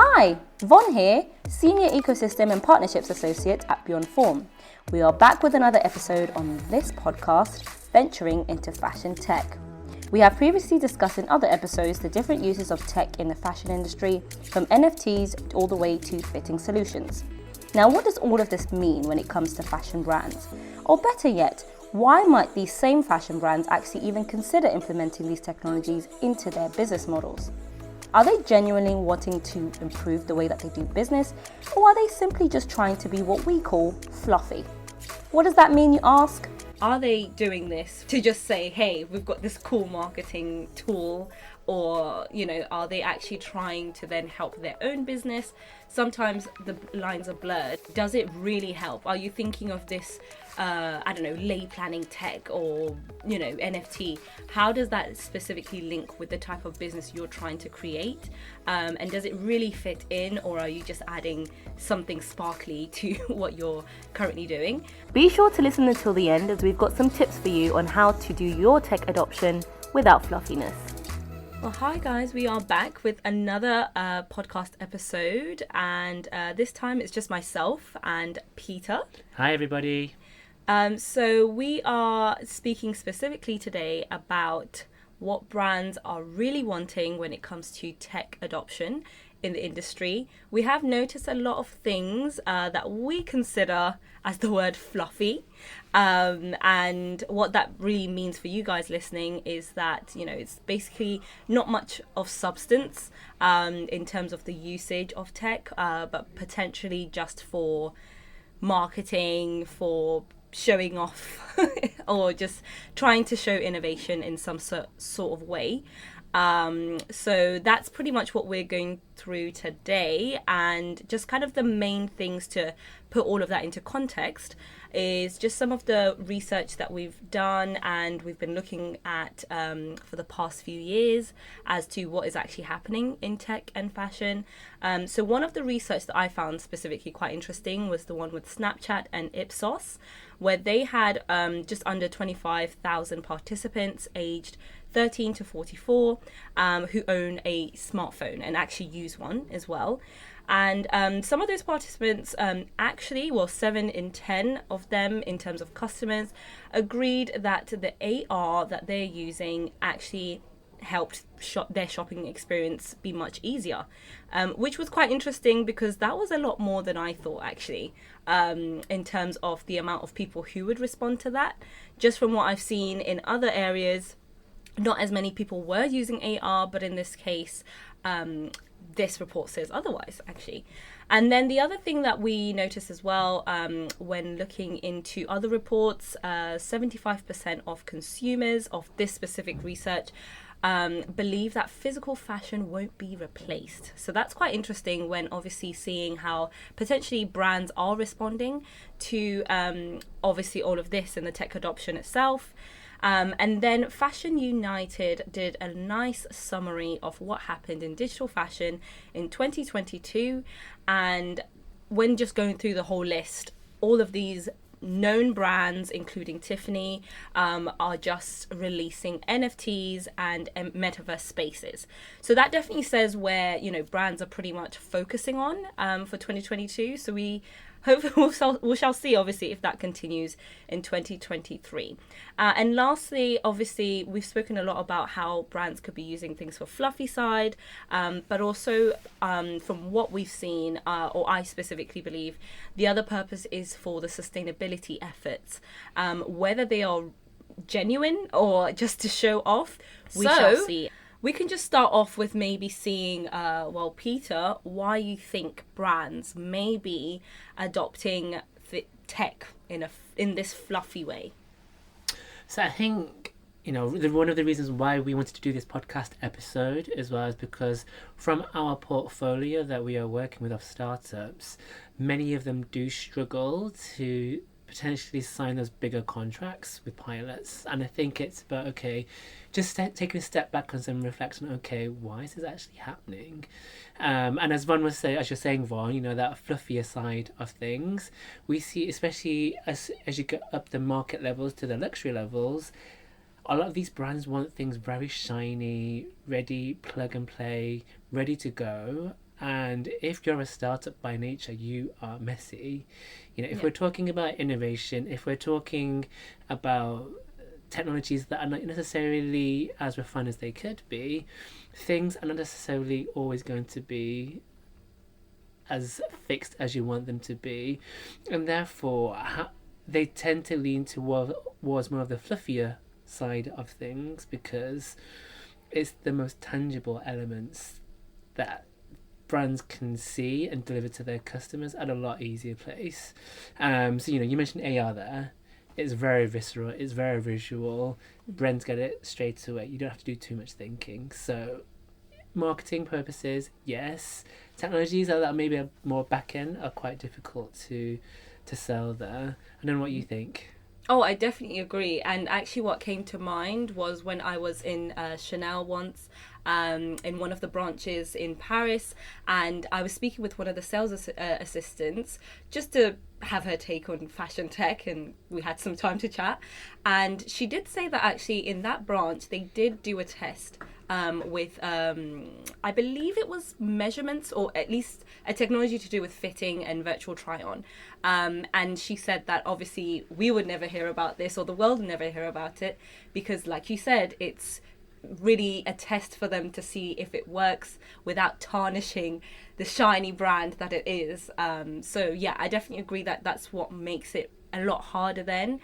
Hi, Von here, Senior Ecosystem and Partnerships Associate at Beyond Form. We are back with another episode on this podcast, venturing into fashion tech. We have previously discussed in other episodes the different uses of tech in the fashion industry, from NFTs all the way to fitting solutions. Now, what does all of this mean when it comes to fashion brands? Or better yet, why might these same fashion brands actually even consider implementing these technologies into their business models? Are they genuinely wanting to improve the way that they do business, or are they simply just trying to be what we call fluffy? What does that mean, you ask? Are they doing this to just say, hey, we've got this cool marketing tool? Or, are they actually trying to then help their own business? Sometimes the lines are blurred. Does it really help? Are you thinking of this, lay planning tech or, NFT? How does that specifically link with the type of business you're trying to create? And does it really fit in, or are you just adding something sparkly to what you're currently doing? Be sure to listen until the end, as we've got some tips for you on how to do your tech adoption without fluffiness. Well, hi guys, we are back with another podcast episode, and this time it's just myself and Peter. Hi everybody. So we are speaking specifically today about what brands are really wanting when it comes to tech adoption in the industry. We have noticed a lot of things that we consider as the word fluffy. And what that really means for you guys listening is that, it's basically not much of substance in terms of the usage of tech, but potentially just for marketing, for showing off or just trying to show innovation in some sort of way. So that's pretty much what we're going through today, and just kind of the main things to put all of that into context is just some of the research that we've done and we've been looking at for the past few years as to what is actually happening in tech and fashion. So one of the research that I found specifically quite interesting was the one with Snapchat and Ipsos, where they had just under 25,000 participants aged 13 to 44 who own a smartphone and actually use one as well. And some of those participants 7 in 10 of them in terms of customers agreed that the AR that they're using actually helped their shopping experience be much easier, which was quite interesting because that was a lot more than I thought actually, in terms of the amount of people who would respond to that. Just from what I've seen in other areas, not as many people were using AR, but in this case, this report says otherwise, actually. And then the other thing that we noticed as well, when looking into other reports, 75% of consumers of this specific research believe that physical fashion won't be replaced. So that's quite interesting when obviously seeing how potentially brands are responding to obviously all of this and the tech adoption itself. And then Fashion United did a nice summary of what happened in digital fashion in 2022. And when just going through the whole list, all of these known brands, including Tiffany, are just releasing NFTs and metaverse spaces. So that definitely says where, brands are pretty much focusing on for 2022. So we we shall see, obviously, if that continues in 2023. And lastly, obviously, we've spoken a lot about how brands could be using things for fluffy side, but also from what we've seen, or I specifically believe, the other purpose is for the sustainability efforts, whether they are genuine or just to show off, we shall see. We can just start off with maybe seeing, Peter, why you think brands may be adopting tech in this fluffy way. So I think, one of the reasons why we wanted to do this podcast episode as well is because from our portfolio that we are working with of startups, many of them do struggle to potentially sign those bigger contracts with pilots. And I think it's about, just taking a step back and some reflection, why is this actually happening? And as Von was saying, as you're saying, Von, that fluffier side of things, we see, especially as you get up the market levels to the luxury levels, a lot of these brands want things very shiny, ready, plug and play, ready to go. And if you're a startup by nature, you are messy. If Yeah. we're talking about innovation, if we're talking about technologies that are not necessarily as refined as they could be, things are not necessarily always going to be as fixed as you want them to be, and therefore they tend to lean towards more of the fluffier side of things because it's the most tangible elements that brands can see and deliver to their customers at a lot easier place. So you mentioned AR there. It's very visceral. It's very visual. Brands get it straight away. You don't have to do too much thinking. So, marketing purposes, yes. Technologies that maybe are more back end are quite difficult to sell there. I don't know what you think. Oh, I definitely agree. And actually, what came to mind was when I was in Chanel once, in one of the branches in Paris, and I was speaking with one of the sales assistants just to have her take on fashion tech, and we had some time to chat. And she did say that actually in that branch, they did do a test with, I believe it was measurements, or at least a technology to do with fitting and virtual try on. And she said that obviously we would never hear about this, or the world would never hear about it, because like you said, it's really a test for them to see if it works without tarnishing the shiny brand that it is. So yeah, I definitely agree that that's what makes it a lot harder then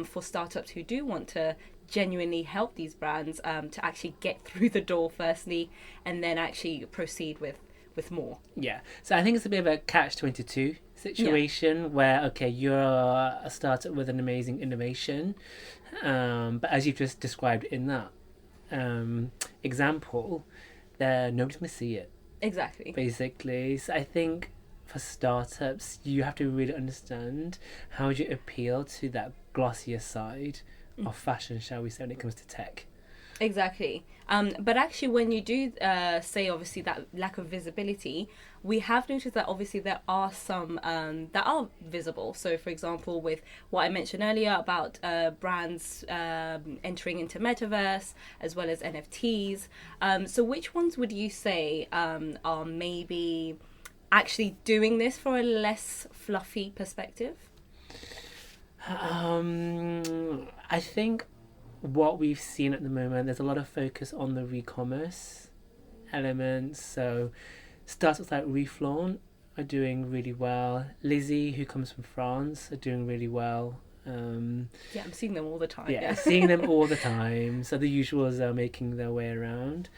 for startups who do want to genuinely help these brands to actually get through the door firstly, and then actually proceed with more. Yeah. So I think it's a bit of a catch-22 situation where, okay, you're a startup with an amazing innovation, but as you've just described in that example, nobody's going to see it. Exactly. Basically. So I think for startups, you have to really understand how do you appeal to that glossier side of fashion, shall we say, when it comes to tech. Exactly. But actually, when you do say, obviously, that lack of visibility, we have noticed that obviously there are some that are visible. So, for example, with what I mentioned earlier about brands entering into metaverse as well as NFTs. So, which ones would you say are maybe actually doing this for a less fluffy perspective? I think what we've seen at the moment, there's a lot of focus on the re-commerce elements. So startups like Reflaunt are doing really well. Lizzie, who comes from France, are doing really well. Yeah, I'm seeing them all the time. Yeah, seeing them all the time. So the usuals are making their way around.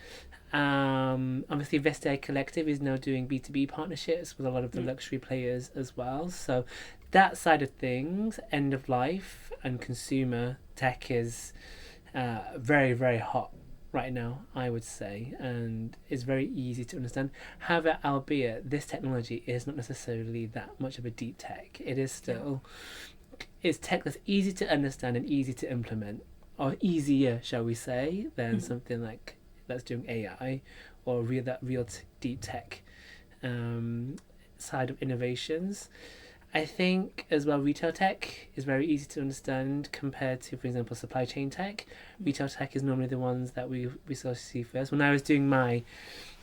Obviously, Vestiaire Collective is now doing B2B partnerships with a lot of the luxury players as well. So that side of things, end of life and consumer tech is very, very hot right now, I would say, and is very easy to understand. However, albeit this technology is not necessarily that much of a deep tech, it is still it's tech that's easy to understand and easy to implement, or easier, shall we say, than something like that's doing AI or real deep tech side of innovations. I think as well retail tech is very easy to understand compared to, for example, supply chain tech. Retail tech is normally the ones that we sort of see first. When I was doing my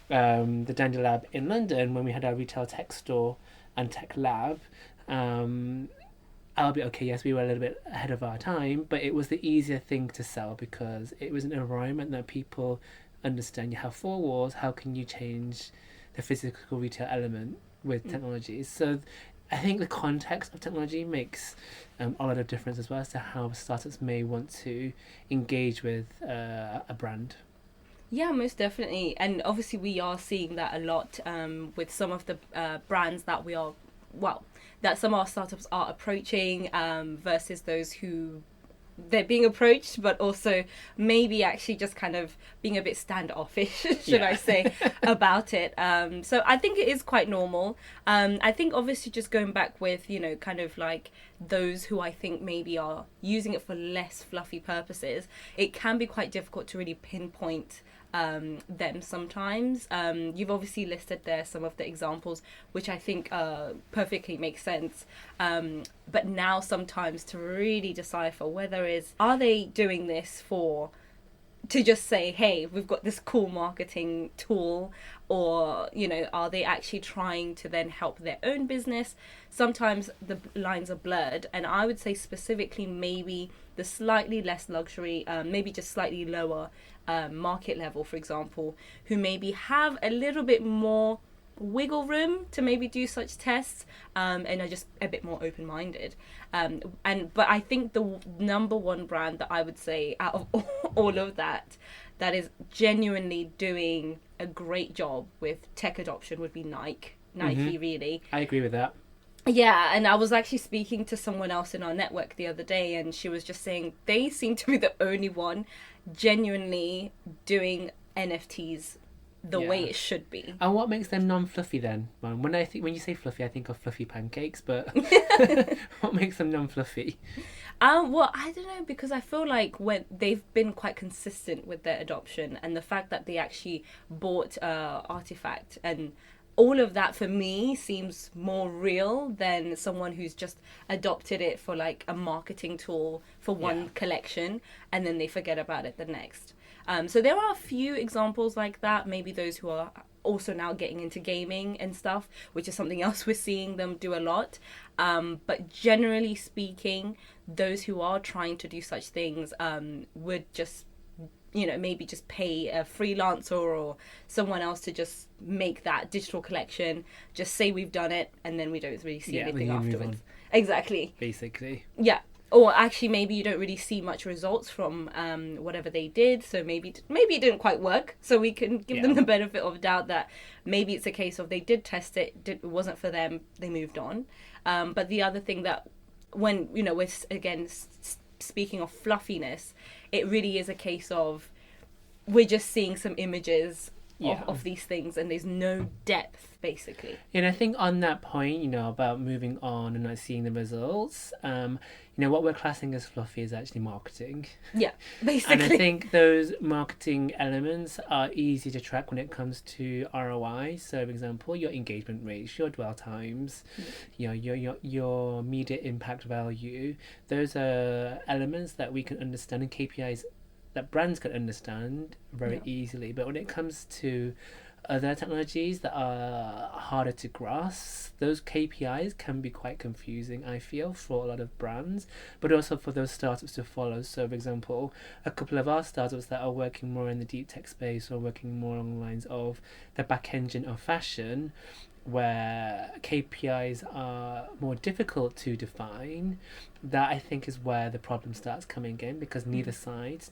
the Dandy Lab in London, when we had our retail tech store and tech lab, I'll be okay, yes, we were a little bit ahead of our time, but it was the easier thing to sell because it was an environment that people understand. You have four walls, how can you change the physical retail element with technologies? So I think the context of technology makes a lot of difference as well as to how startups may want to engage with a brand. Yeah, most definitely. And obviously, we are seeing that a lot with some of the brands that that some of our startups are approaching versus those who they're being approached, but also maybe actually just kind of being a bit standoffish, should I say, about it. So I think it is quite normal. I think obviously just going back with, kind of like those who I think maybe are using it for less fluffy purposes, it can be quite difficult to really pinpoint them sometimes. You've obviously listed there some of the examples, which I think perfectly make sense. But now sometimes to really decipher are they doing this for to just say, hey, we've got this cool marketing tool, or, you know, are they actually trying to then help their own business? Sometimes the lines are blurred, and I would say specifically maybe the slightly less luxury, maybe just slightly lower market level, for example, who maybe have a little bit more wiggle room to maybe do such tests, and are just a bit more open-minded, but I think the number one brand that I would say out of all of that is genuinely doing a great job with tech adoption would be Nike, really. I agree with that. Yeah, and I was actually speaking to someone else in our network the other day, and she was just saying they seem to be the only one genuinely doing NFTs the way it should be. And what makes them non-fluffy then? When you say fluffy, I think of fluffy pancakes, but what makes them non-fluffy? Well, I don't know, because I feel like when they've been quite consistent with their adoption, and the fact that they actually bought Artifact, and all of that for me seems more real than someone who's just adopted it for like a marketing tool for one collection and then they forget about it the next. So there are a few examples like that, maybe those who are also now getting into gaming and stuff, which is something else we're seeing them do a lot. But generally speaking, those who are trying to do such things would just, you know, maybe just pay a freelancer or someone else to just make that digital collection, just say we've done it, and then we don't really see anything afterwards. Exactly. Basically. Yeah. Or actually, maybe you don't really see much results from whatever they did. So maybe it didn't quite work. So we can give them the benefit of doubt that maybe it's a case of they did test it, it wasn't for them, they moved on. But the other thing that when, you know, we're again speaking of fluffiness, it really is a case of we're just seeing some images of these things, and there's no depth, basically. And I think on that point, you know, about moving on and not seeing the results, you know, what we're classing as fluffy is actually marketing. Yeah, basically. And I think those marketing elements are easy to track when it comes to ROI. So, for example, your engagement rates, your dwell times, you know, your media impact value. Those are elements that we can understand, and KPIs that brands can understand very easily. But when it comes to other technologies that are harder to grasp, those KPIs can be quite confusing, I feel, for a lot of brands, but also for those startups to follow. So, for example, a couple of our startups that are working more in the deep tech space or working more along the lines of the back engine of fashion, where KPIs are more difficult to define, that I think is where the problem starts coming in, because neither side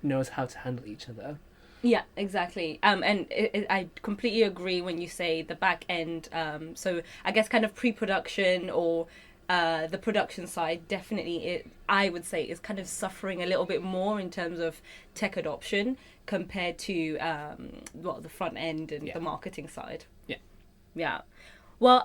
knows how to handle each other. Yeah, exactly. And I completely agree when you say the back end. So I guess kind of pre-production or the production side, definitely I would say is kind of suffering a little bit more in terms of tech adoption compared to the front end and the marketing side. Yeah. Well,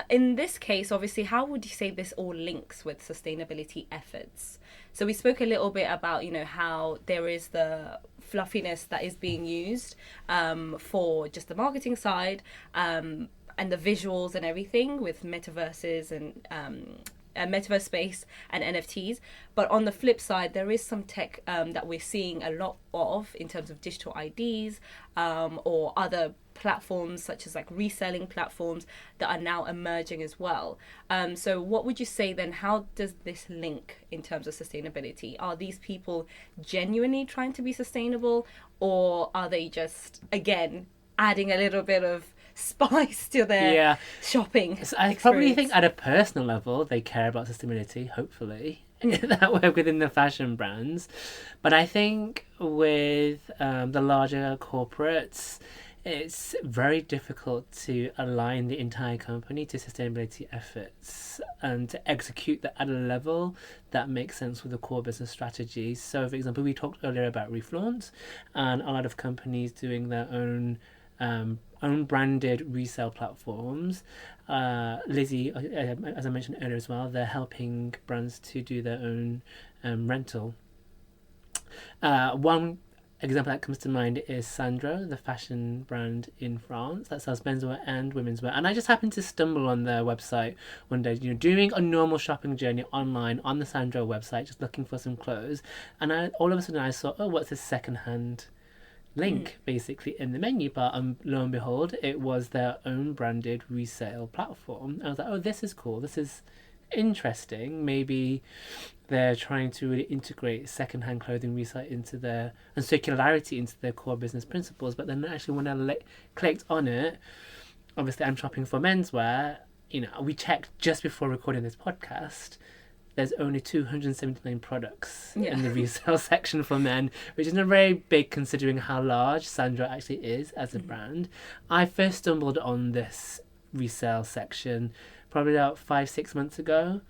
in this case, obviously, how would you say this all links with sustainability efforts? So we spoke a little bit about, you know, how there is the fluffiness that is being used for just the marketing side, and the visuals and everything with metaverses and metaverse space and NFTs. But on the flip side, there is some tech that we're seeing a lot of in terms of digital IDs or other platforms such as like reselling platforms that are now emerging as well. So what would you say then, how does this link in terms of sustainability? Are these people genuinely trying to be sustainable, or are they just, again, adding a little bit of spice to their shopping so I probably think at a personal level they care about sustainability, hopefully, that work within the fashion brands. But I think with the larger corporates, it's very difficult to align the entire company to sustainability efforts and to execute that at a level that makes sense with the core business strategy. So, for example, we talked earlier about Reflaunt and a lot of companies doing their own branded resale platforms. Lizzie, as I mentioned earlier as well, they're helping brands to do their own rental. One example that comes to mind is Sandro, the fashion brand in France that sells menswear and womenswear. And I just happened to stumble on their website one day, doing a normal shopping journey online on the Sandro website, just looking for some clothes. And all of a sudden I saw, oh, what's this secondhand link basically in the menu bar, and lo and behold, it was their own branded resale platform. I was like, oh, this is cool, this is interesting. Maybe they're trying to really integrate secondhand clothing resale into their, and circularity into their core business principles. But then actually when I clicked on it, obviously I'm shopping for menswear, we checked just before recording this podcast, there's only 279 products in the resale section for men, which is not very big considering how large Sandro actually is as a brand. I first stumbled on this resale section probably about 5-6 months ago.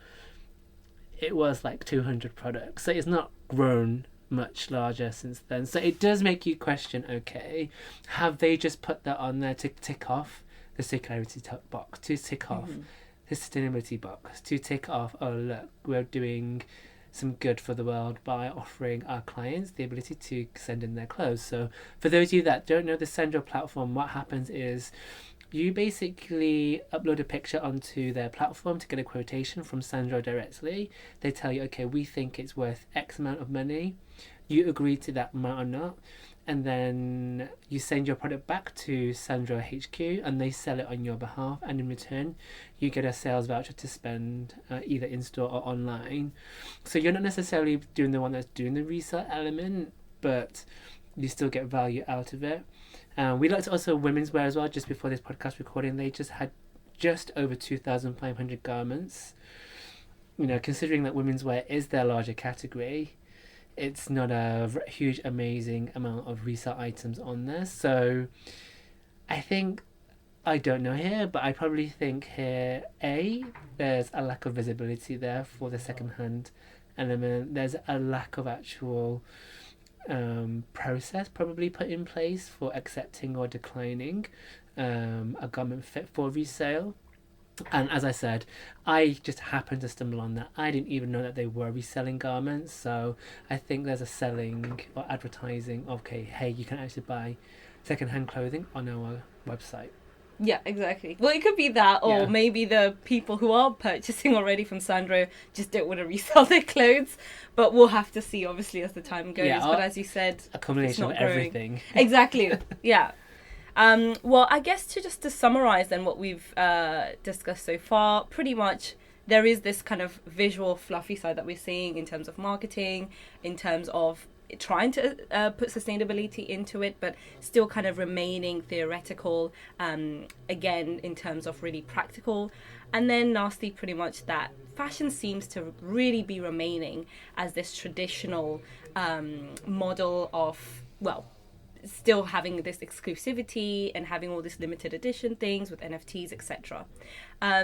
It was like 200 products, so it's not grown much larger since then. So it does make you question, okay, have they just put that on there to tick off the circularity box, to tick off the sustainability box, to tick off, oh look, we're doing some good for the world by offering our clients the ability to send in their clothes. So for those of you that don't know the Sandro platform, what happens is you basically upload a picture onto their platform to get a quotation from Sandro directly. They tell you, okay, we think it's worth X amount of money. You agree to that amount or not. And then you send your product back to Sandro HQ and they sell it on your behalf. And in return, you get a sales voucher to spend either in store or online. So you're not necessarily doing the one that's doing the resale element, but you still get value out of it. We looked at also women's wear as well just before this podcast recording. They just had just over 2,500 garments. Considering that women's wear is their larger category, it's not a huge, amazing amount of resale items on there. So I don't know here, but I probably think here, there's a lack of visibility there for the second-hand element. There's a lack of actual process probably put in place for accepting or declining a garment fit for resale. And as I said, I just happened to stumble on that. I didn't even know that they were reselling garments. So I think there's a selling or advertising of, okay, hey, you can actually buy second-hand clothing on our website. Yeah, exactly. Well, it could be that, or maybe the people who are purchasing already from Sandro just don't want to resell their clothes. But we'll have to see, obviously, as the time goes. But as you said, a combination of everything. Exactly. Yeah. Well, I guess to summarize then what we've discussed so far, pretty much there is this kind of visual fluffy side that we're seeing in terms of marketing, in terms of trying to put sustainability into it, but still kind of remaining theoretical, again, in terms of really practical. And then lastly, pretty much that fashion seems to really be remaining as this traditional model of, well, still having this exclusivity and having all this limited edition things with NFTs, etc.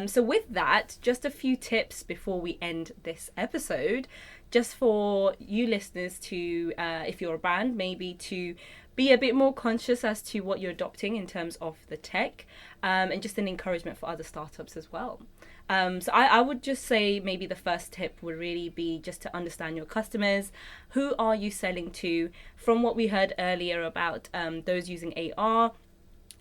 So with that, just a few tips before we end this episode, just for you listeners to, if you're a brand, maybe to be a bit more conscious as to what you're adopting in terms of the tech, and just an encouragement for other startups as well. So I would just say maybe the first tip would really be just to understand your customers. Who are you selling to? From what we heard earlier about those using AR,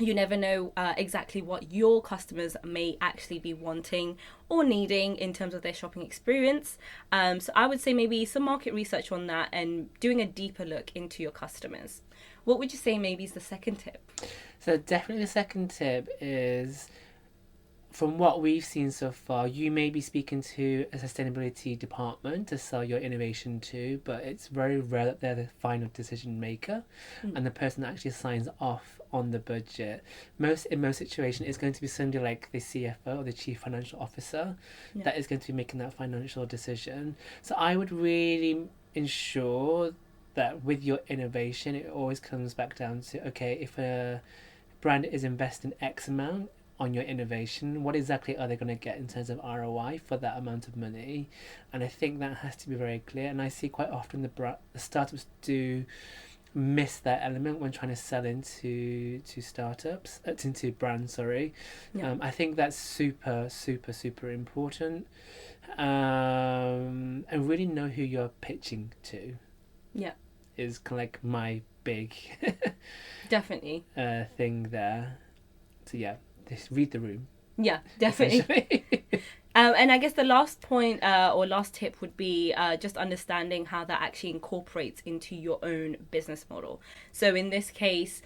you never know exactly what your customers may actually be wanting or needing in terms of their shopping experience. So I would say maybe some market research on that and doing a deeper look into your customers. What would you say maybe is the second tip? So definitely the second tip is, from what we've seen so far, you may be speaking to a sustainability department to sell your innovation to, but it's very rare that they're the final decision maker and the person that actually signs off on the budget. In most situations, it's going to be somebody like the CFO or the Chief Financial Officer that is going to be making that financial decision. So I would really ensure that with your innovation, it always comes back down to, okay, if a brand is investing X amount on your innovation, what exactly are they going to get in terms of ROI for that amount of money? And I think that has to be very clear. And I see quite often the startups do miss that element when trying to sell into brands. I think that's super important. And really know who you're pitching to. Yeah, is kind of like my big Definitely. thing there. So yeah, just read the room. Yeah, definitely. And I guess the last point or last tip would be just understanding how that actually incorporates into your own business model. So in this case,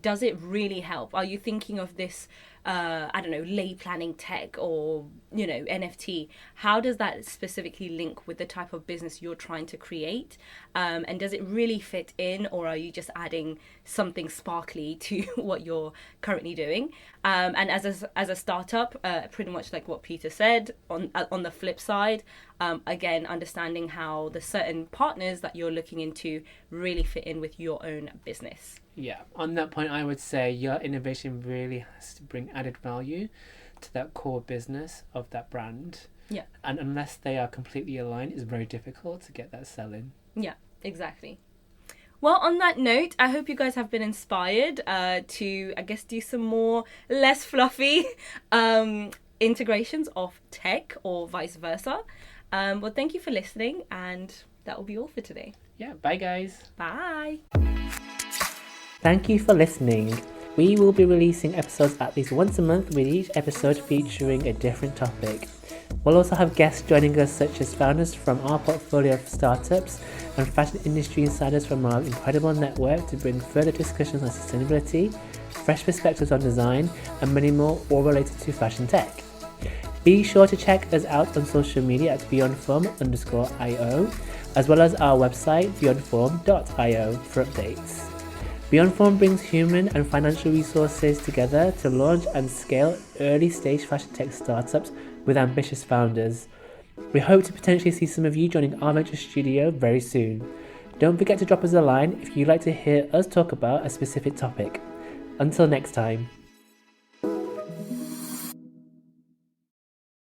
does it really help? Are you thinking of this, I don't know, lay planning tech or, you know, NFT? How does that specifically link with the type of business you're trying to create? And does it really fit in, or are you just adding something sparkly to what you're currently doing? And as a startup, pretty much like what Peter said, on the flip side, again, understanding how the certain partners that you're looking into really fit in with your own business. Yeah, on that point, I would say your innovation really has to bring added value to that core business of that brand. Yeah. And unless they are completely aligned, it's very difficult to get that sell-in. Yeah, exactly. Well, on that note, I hope you guys have been inspired to, I guess, do some more less fluffy integrations of tech or vice versa. Well, thank you for listening, and that will be all for today. Yeah, bye guys. Bye. Thank you for listening. We will be releasing episodes at least once a month, with each episode featuring a different topic. We'll also have guests joining us, such as founders from our portfolio of startups and fashion industry insiders from our incredible network, to bring further discussions on sustainability, fresh perspectives on design, and many more, all related to fashion tech. Be sure to check us out on social media at beyondform_io, as well as our website beyondform.io for updates. Beyond Form brings human and financial resources together to launch and scale early stage fashion tech startups with ambitious founders. We hope to potentially see some of you joining our venture studio very soon. Don't forget to drop us a line if you'd like to hear us talk about a specific topic. Until next time.